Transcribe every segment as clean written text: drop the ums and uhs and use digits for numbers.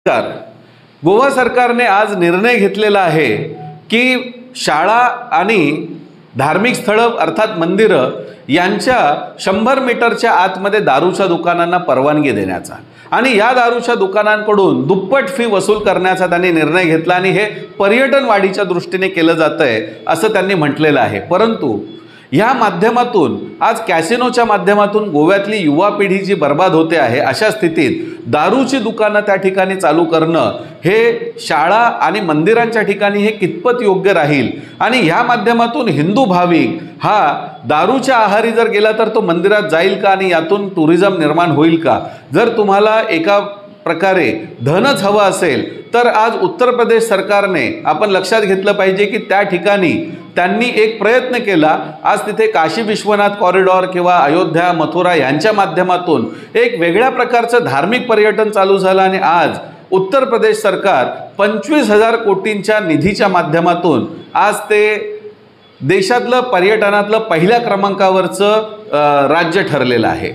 नमस्कार. गोवा सरकारने आज निर्णय घेतलेला आहे की शाळा आणि धार्मिक स्थळं अर्थात मंदिरं यांच्या 100 मीटरच्या आतमध्ये दारूच्या दुकानांना परवानगी देण्याचा आणि या दारूच्या दुकानांकडून दुप्पट फी वसूल करण्याचा त्यांनी निर्णय घेतला आणि हे पर्यटन वाढीच्या दृष्टीने केलं जातंय असं त्यांनी म्हटलेलं आहे. परंतु या माध्यमातून आज कॅसिनोच्या माध्यमातून गोव्यातली युवा पिढी जी बर्बाद होते आहे, अशा स्थितीत दारूची दुकानं त्या ठिकाणी चालू करणं हे शाळा आणि मंदिरांच्या ठिकाणी हे कितपत योग्य राहील आणि ह्या माध्यमातून हिंदू भाविक हा दारूच्या आहारी जर गेला तर तो मंदिरात जाईल का आणि यातून टुरिझम निर्माण होईल का? जर तुम्हाला एका प्रकारे धनच हवं असेल तर आज उत्तर प्रदेश सरकारने आपण लक्षात घेतलं पाहिजे की त्या ठिकाणी त्यांनी एक प्रयत्न केला. आज तिथे काशी विश्वनाथ कॉरिडॉर किंवा अयोध्या मथुरा यांच्या माध्यमातून एक वेगळ्या प्रकारचं धार्मिक पर्यटन चालू झालं आणि आज उत्तर प्रदेश सरकार 25,000 कोटींच्या निधीच्या माध्यमातून आज ते देशातलं पर्यटनातलं पहिल्या क्रमांकावरचं राज्य ठरलेलं आहे.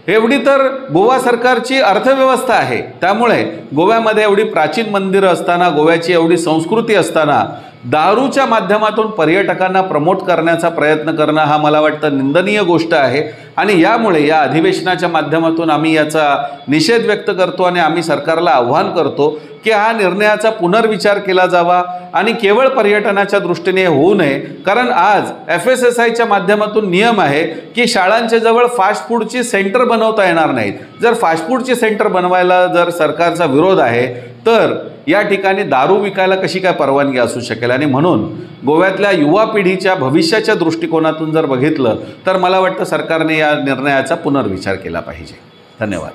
एवढी तर गोवा सरकारची अर्थव्यवस्था आहे. त्यामुळे गोव्यामध्ये एवढी प्राचीन मंदिरं असताना, गोव्याची एवढी संस्कृती असताना दारूच्या माध्यमातून पर्यटकांना प्रमोट करण्याचा प्रयत्न करणं हा मला वाटतं निंदनीय गोष्ट आहे आणि यामुळे या अधिवेशनाच्या माध्यमातून आम्ही याचा निषेध व्यक्त करतो आणि आम्ही सरकारला आव्हान करतो की हा निर्णयाचा पुनर्विचार केला जावा आणि केवळ पर्यटनाच्या दृष्टीने होऊ नये. कारण आज FSSAIच्या माध्यमातून नियम आहे की शाळांच्या जवळ फास्ट फूडची सेंटर बनवता येणार नाहीत. जर फास्ट फूडची सेंटर बनवायला जर सरकारचा विरोध आहे तर या ठिकाणी दारू विकायला कशी काय परवानगी असू शकेल? आणि म्हणून गोव्यातल्या युवा पिढीच्या भविष्याच्या दृष्टिकोनातून जर बघितलं तर मला वाटतं सरकारने या निर्णयाचा पुनर्विचार केला पाहिजे. धन्यवाद.